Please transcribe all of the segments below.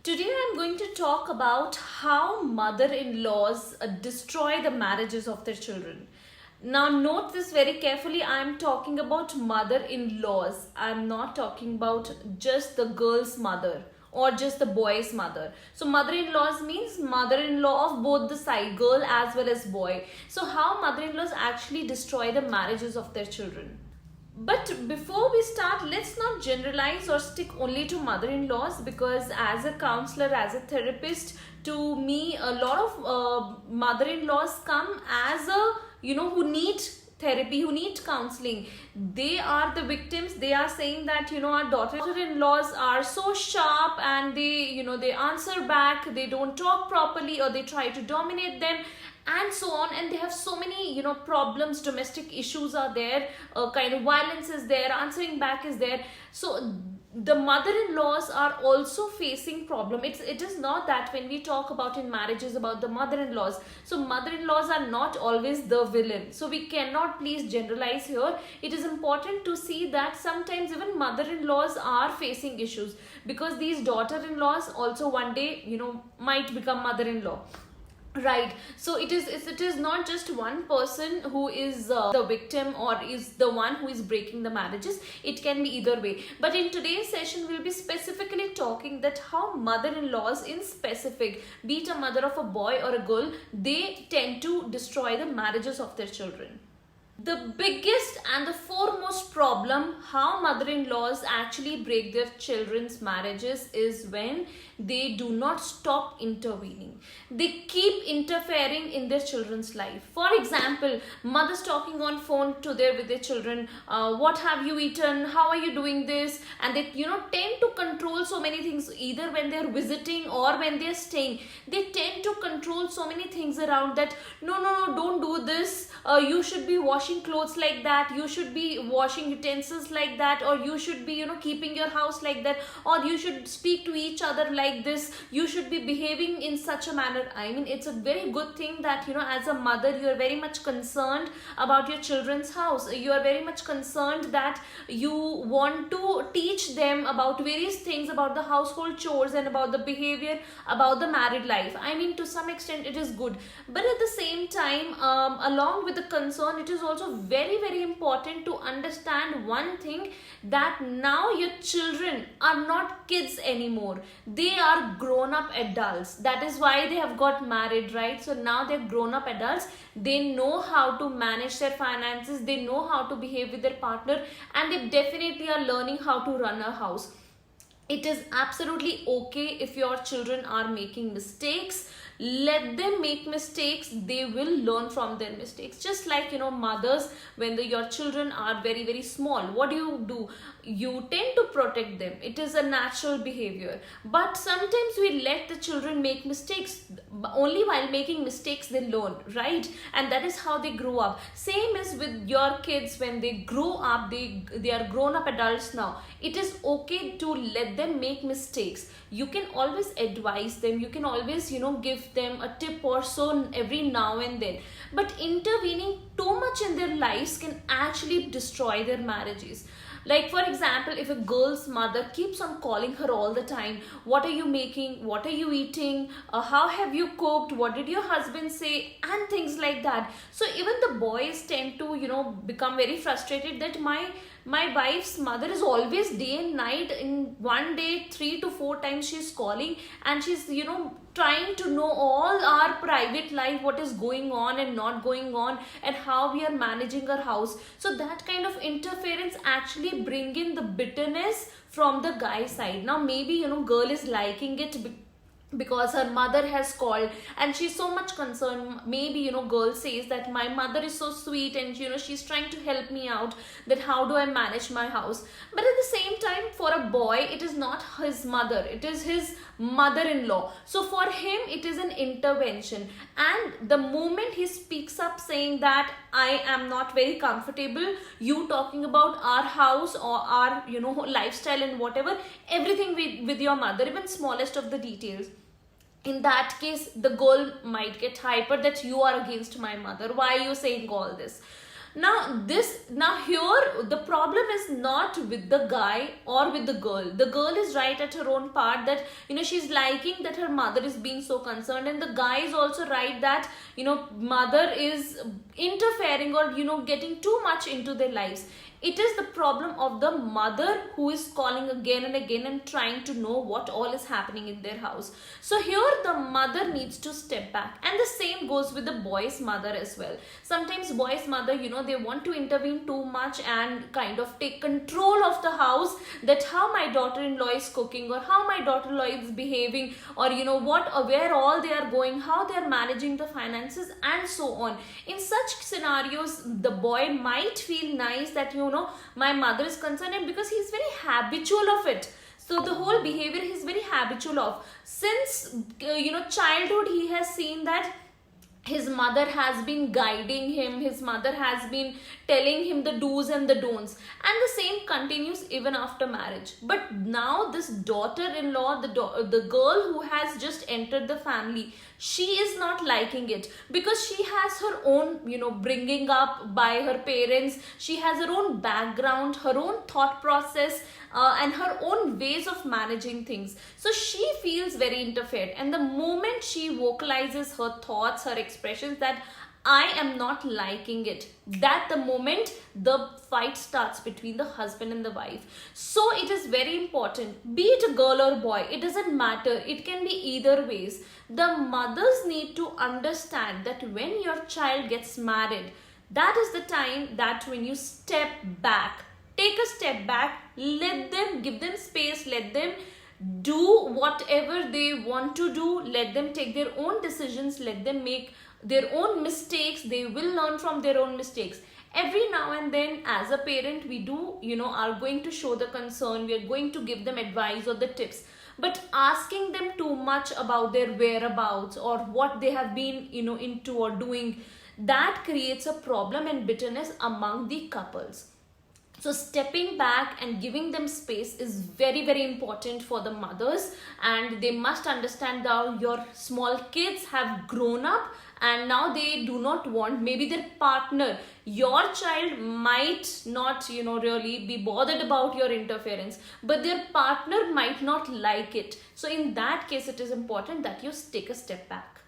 Today I'm going to talk about how mother-in-laws destroy the marriages of their children. Now note this very carefully. I'm talking about mother-in-laws. I'm not talking about just the girl's mother or just the boy's mother. So mother-in-laws means mother-in-law of both the side, girl as well as boy. So how mother-in-laws actually destroy the marriages of their children. But before we start, let's not generalize or stick only to mother-in-laws, because as a counselor, as a therapist, to me, a lot of mother-in-laws come as who need therapy, who need counseling. They are the victims. They are saying that, our daughter-in-laws are so sharp and they answer back, they don't talk properly, or they try to dominate them, and so on. And they have so many problems, domestic issues are there, kind of violence is there, answering back is there. So the mother-in-laws are also facing problem. It is not that when we talk about in marriages about the mother-in-laws, so mother-in-laws are not always the villain. So we cannot please generalize here. It is important to see that sometimes even mother-in-laws are facing issues, because these daughter-in-laws also one day might become mother-in-law. Right. So it is not just one person who is the victim or is the one who is breaking the marriages. It can be either way. But in today's session, we'll be specifically talking that how mother-in-laws in specific, be it a mother of a boy or a girl, they tend to destroy the marriages of their children. The biggest and the foremost problem how mother-in-laws actually break their children's marriages is when they do not stop intervening. They keep interfering in their children's life. For example, mothers talking on phone with their children, what have you eaten, how are you doing this, and they tend to control so many things, either when they're visiting or when they're staying. They tend to control so many things around that. No, don't do this, you should be washing clothes like that, you should be washing utensils like that, or you should be keeping your house like that, or you should speak to each other like this, you should be behaving in such a manner. I mean, it's a very good thing that as a mother you are very much concerned about your children's house. You are very much concerned that you want to teach them about various things, about the household chores and about the behavior, about the married life. I mean, to some extent it is good, but at the same time, along with the concern, it is also very, very important to understand one thing, that now your children are not kids anymore. They are grown-up adults. That is why they have got married, right? So now they're grown-up adults. They know how to manage their finances. They know how to behave with their partner, and they definitely are learning how to run a house. It is absolutely okay if your children are making mistakes. Let them make mistakes. They will learn from their mistakes. Just like mothers, when your children are very, very small, what do? You tend to protect them. It is a natural behavior. But sometimes we let the children make mistakes. Only while making mistakes they learn, right? And that is how they grow up. Same is with your kids. When they grow up, they are grown up adults now. It is okay to let them make mistakes. You can always advise them. You can always give them a tip or so every now and then. But intervening too much in their lives can actually destroy their marriages. Like, for example, if a girl's mother keeps on calling her all the time, what are you making, what are you eating, how have you cooked, what did your husband say, and things like that. So even the boys tend to become very frustrated that my wife's mother is always day and night, in one day 3 to 4 times she's calling, and she's trying to know all our private life, what is going on and not going on, and how we are managing our house. So that kind of interference actually bring in the bitterness from the guy side. Now maybe girl is liking it because her mother has called and she's so much concerned. Maybe girl says that my mother is so sweet and she's trying to help me out, that how do I manage my house. But at the same time, for a boy, it is not his mother, it is his mother-in-law. So for him it is an intervention, and the moment he speaks up saying that I am not very comfortable you talking about our house or our lifestyle and whatever, everything with your mother, even smallest of the details, in that case the girl might get hyper that you are against my mother, why are you saying all this. Now here the problem is not with the guy or with the girl. The girl is right at her own part, that she's liking that her mother is being so concerned, and the guy is also right that mother is interfering or getting too much into their lives. It is the problem of the mother who is calling again and again and trying to know what all is happening in their house. So here the mother needs to step back, and the same goes with the boy's mother as well. Sometimes boy's mother, they want to intervene too much and kind of take control of the house, that how my daughter-in-law is cooking, or how my daughter-in-law is behaving, or what or where all they are going, how they are managing the finances, and so on. In such scenarios, the boy might feel nice that my mother is concerned, and because he is very habitual of it. So the whole behavior he is very habitual of. Since childhood, he has seen that his mother has been guiding him, his mother has been telling him the do's and the don'ts, and the same continues even after marriage. But now this daughter-in-law, the girl who has just entered the family, she is not liking it, because she has her own bringing up by her parents. She has her own background, her own thought process, and her own ways of managing things. So she feels very interfered, and the moment she vocalizes her thoughts, her expressions, that I am not liking it, that the moment the fight starts between the husband and the wife. So it is very important, be it a girl or boy, it doesn't matter, it can be either ways. The mothers need to understand that when your child gets married, that is the time that when you step back, take a step back, let them, give them space, let them do whatever they want to do, let them take their own decisions, let them make their own mistakes. They will learn from their own mistakes. Every now and then, as a parent, we do are going to show the concern, we are going to give them advice or the tips, but asking them too much about their whereabouts or what they have been into or doing, that creates a problem and bitterness among the couples. So stepping back and giving them space is very, very important for the mothers, and they must understand that your small kids have grown up and now they do not want, maybe their partner, your child might not really be bothered about your interference, but their partner might not like it. So in that case, it is important that you take a step back.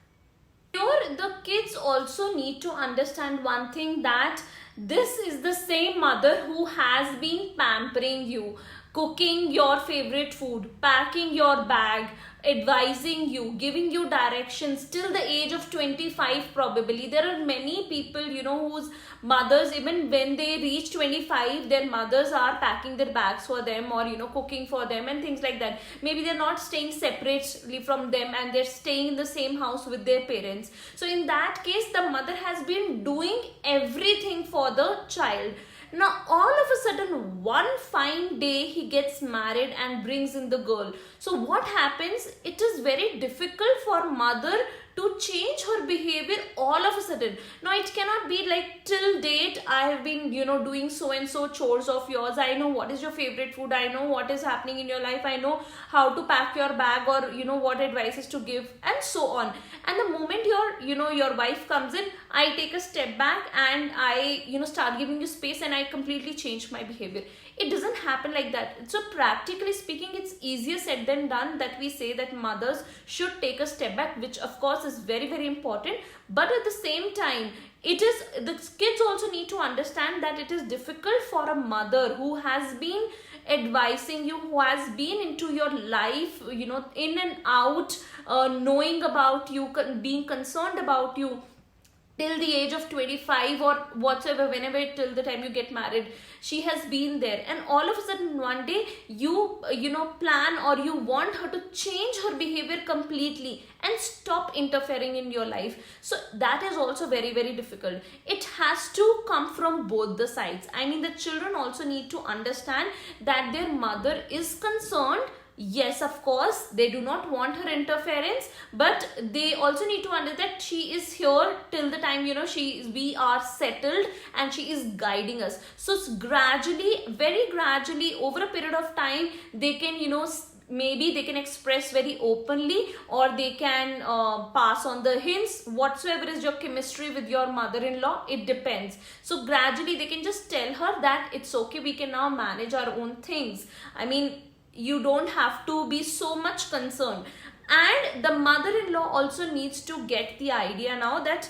Here the kids also need to understand one thing, that this is the same mother who has been pampering you, cooking your favorite food, packing your bag, advising you, giving you directions till the age of 25 probably. There are many people whose mothers, even when they reach 25, their mothers are packing their bags for them, or cooking for them and things like that. Maybe they're not staying separately from them and they're staying in the same house with their parents. So in that case, the mother has been doing everything for the child. Now all of a sudden, one fine day, he gets married and brings in the girl. So what happens? It is very difficult for mother to change her behavior all of a sudden. Now it cannot be like, till date I have been doing so and so chores of yours, I know what is your favorite food, I know what is happening in your life, I know how to pack your bag, or what advices to give, and so on. And the moment your wife comes in, I take a step back and I start giving you space and I completely change my behavior. It doesn't happen like that. So practically speaking, it's easier said than done that we say that mothers should take a step back, which of course is very, very important. But at the same time, the kids also need to understand that it is difficult for a mother who has been advising you, who has been into your life, in and out, knowing about you, being concerned about you till the age of 25 or whatever, whenever, till the time you get married, she has been there, and all of a sudden one day you plan, or you want her to change her behavior completely and stop interfering in your life. So that is also very, very difficult. It has to come from both the sides. I mean, the children also need to understand that their mother is concerned. Yes, of course, they do not want her interference, but they also need to understand that she is here till the time we are settled, and she is guiding us. So gradually, very gradually, over a period of time, they can maybe they can express very openly, or they can pass on the hints. Whatsoever is your chemistry with your mother-in-law, it depends. So gradually they can just tell her that it's okay, we can now manage our own things. I mean, you don't have to be so much concerned. And the mother-in-law also needs to get the idea now that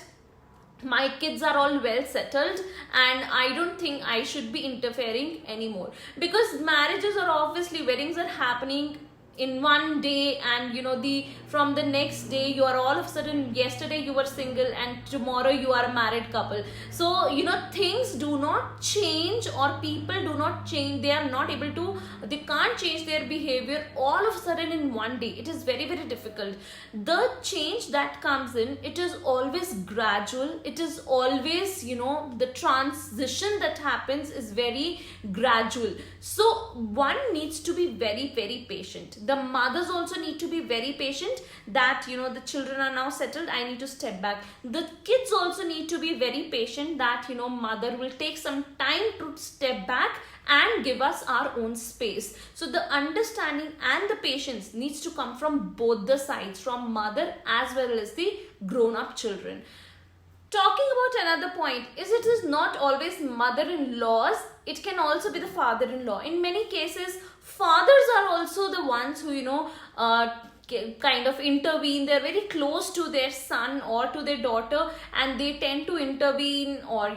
my kids are all well settled and I don't think I should be interfering anymore, because marriages, or obviously weddings, are happening in one day, and the from the next day you are all of a sudden, yesterday you were single and tomorrow you are a married couple. So things do not change, or people do not change. They are not able to, they can't change their behavior all of a sudden in one day. It is very, very difficult. The change that comes in, it is always gradual. It is always, the transition that happens is very gradual. So one needs to be very, very patient. The mothers also need to be very patient, that the children are now settled, I need to step back. The kids also need to be very patient, that mother will take some time to step back and give us our own space. So the understanding and the patience needs to come from both the sides, from mother as well as the grown-up children. Talking about another point is, it is not always mother-in-laws, it can also be the father-in-law. In many cases, fathers are also the ones who kind of intervene. They're very close to their son or to their daughter, and they tend to intervene or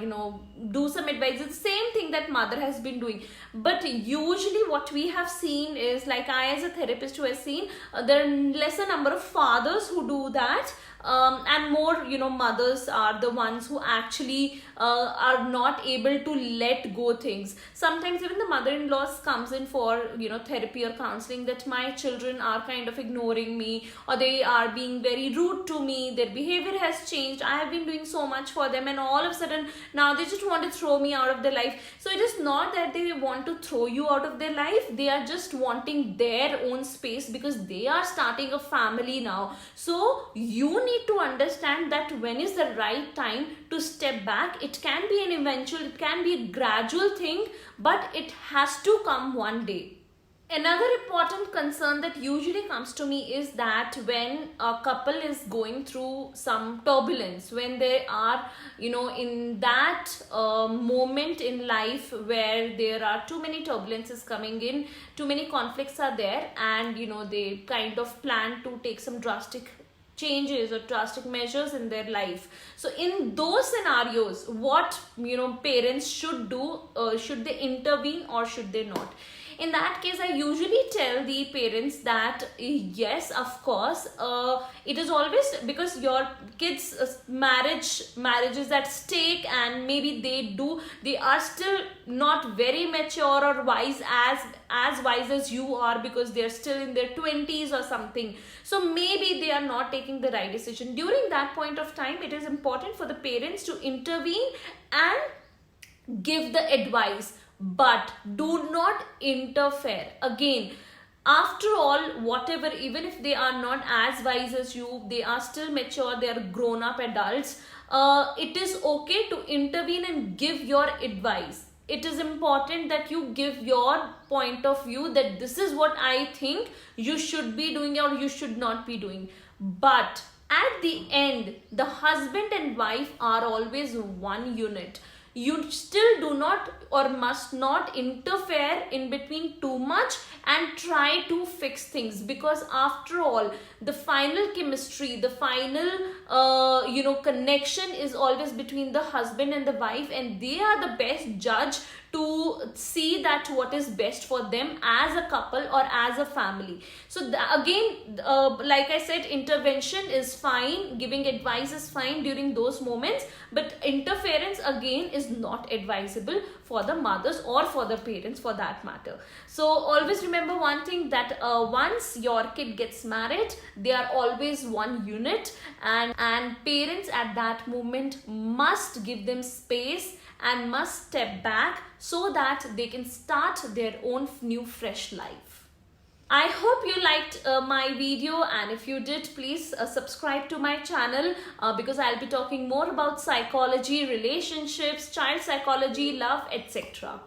do some advice. It's the same thing that mother has been doing. But usually what we have seen is, like I as a therapist who has seen, there are lesser number of fathers who do that, and more mothers are the ones who actually are not able to let go things. Sometimes even the mother-in-laws comes in for therapy or counseling, that my children are kind of ignoring me, or they are being very rude to me, their behavior has changed, I have been doing so much for them, and all of a sudden now they just want to throw me out of their life. So it is not that they want to throw you out of their life, they are just wanting their own space, because they are starting a family now. So you need to understand that when is the right time to step back. It can be an eventual, it can be a gradual thing, but it has to come one day. Another important concern that usually comes to me is that when a couple is going through some turbulence, when they are in that moment in life where there are too many turbulences coming in, too many conflicts are there, and they kind of plan to take some drastic changes or drastic measures in their life. So in those scenarios, what parents should do, should they intervene or should they not? In that case, I usually tell the parents that yes, of course, it is always, because your kids marriage is at stake, and maybe they are still not very mature or wise, as wise as you are, because they are still in their 20s or something. So maybe they are not taking the right decision. During that point of time, it is important for the parents to intervene and give the advice, but do not interfere. Again, after all, whatever, even if they are not as wise as you, they are still mature, they are grown up adults, it is okay to intervene and give your advice. It is important that you give your point of view, that this is what I think you should be doing or you should not be doing. But at the end, the husband and wife are always one unit. You still do not or must not interfere in between too much and try to fix things, because after all, the final chemistry, the final connection is always between the husband and the wife, and they are the best judge to see that what is best for them as a couple or as a family. So again, like I said, intervention is fine, giving advice is fine during those moments, but interference again is not advisable for the mothers or for the parents for that matter. So always remember one thing, that once your kid gets married, they are always one unit, and parents at that moment must give them space and must step back so that they can start their own new fresh life. I hope you liked my video, and if you did, please subscribe to my channel, because I'll be talking more about psychology, relationships, child psychology, love, etc.